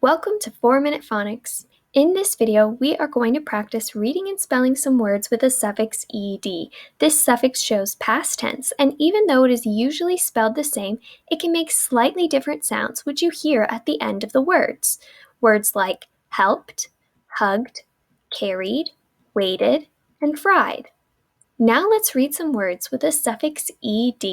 Welcome to 4-Minute Phonics. In this video, we are going to practice reading and spelling some words with the suffix ed. This suffix shows past tense, and even though it is usually spelled the same, it can make slightly different sounds which you hear at the end of the words. Words like helped, hugged, carried, waited, and fried. Now let's read some words with the suffix ed.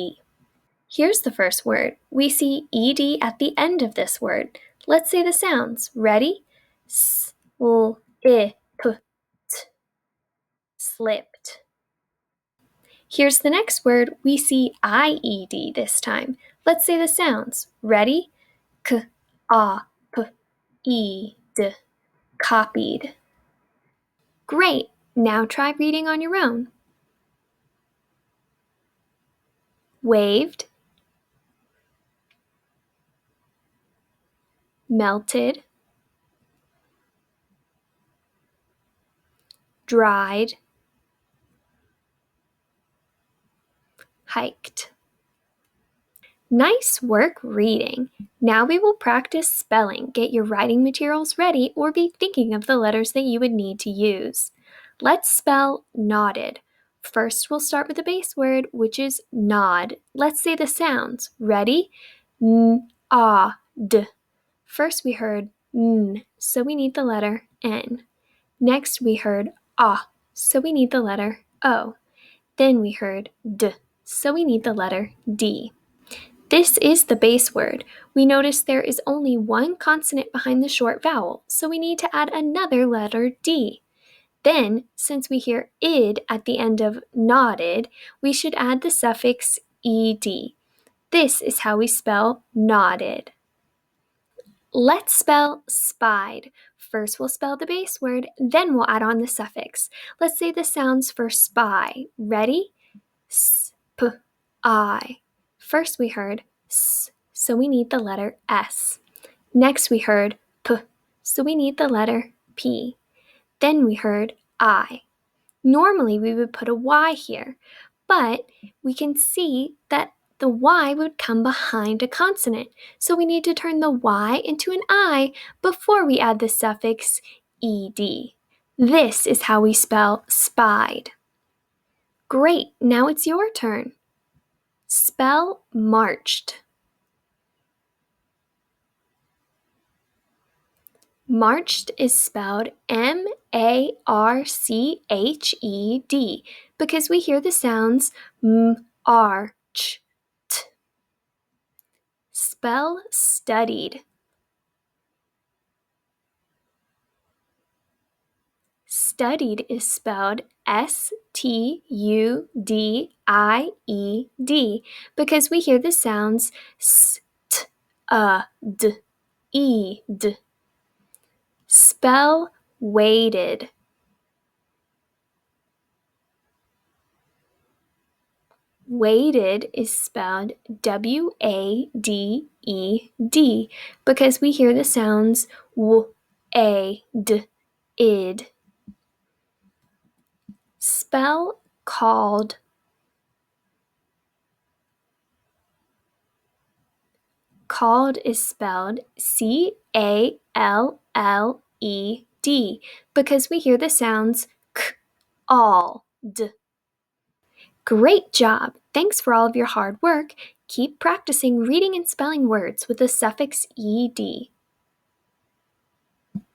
Here's the first word. We see ed at the end of this word. Let's say the sounds. Ready? S, l, I, p, t. Slipped. Here's the next word. We see ied this time. Let's say the sounds. Ready? K, a, p, e, d. Copied. Great. Now try reading on your own. Waved. Melted. Dried. Hiked. Nice work reading. Now we will practice spelling. Get your writing materials ready or be thinking of the letters that you would need to use. Let's spell nodded. First, we'll start with the base word, which is nod. Let's say the sounds. Ready? N, a, d. First we heard n, so we need the letter N. Next we heard a, so we need the letter O. Then we heard d, so we need the letter D. This is the base word. We notice there is only one consonant behind the short vowel, so we need to add another letter D. Then, since we hear id at the end of nodded, we should add the suffix ed. This is how we spell nodded. Let's spell spied. First we'll spell the base word, then we'll add on the suffix. Let's say the sounds for spy. Ready? S, p, I. First we heard S, so we need the letter S. Next we heard P, so we need the letter P. Then we heard I. Normally we would put a Y here, but we can see that the Y would come behind a consonant, so we need to turn the Y into an I before we add the suffix ed. This is how we spell spied. Great, now it's your turn. Spell marched. Marched is spelled M-A-R-C-H-E-D because we hear the sounds m, r, ch, t. Spell studied. Studied is spelled S-T-U-D-I-E-D because we hear the sounds s, t, d, e, d. Spell waited. Waited is spelled W-A-D-E-D because we hear the sounds w-a-d, id. Spell called. Called is spelled C-A-L-L-E-D because we hear the sounds k, all, d. Great job! Thanks for all of your hard work. Keep practicing reading and spelling words with the suffix ed.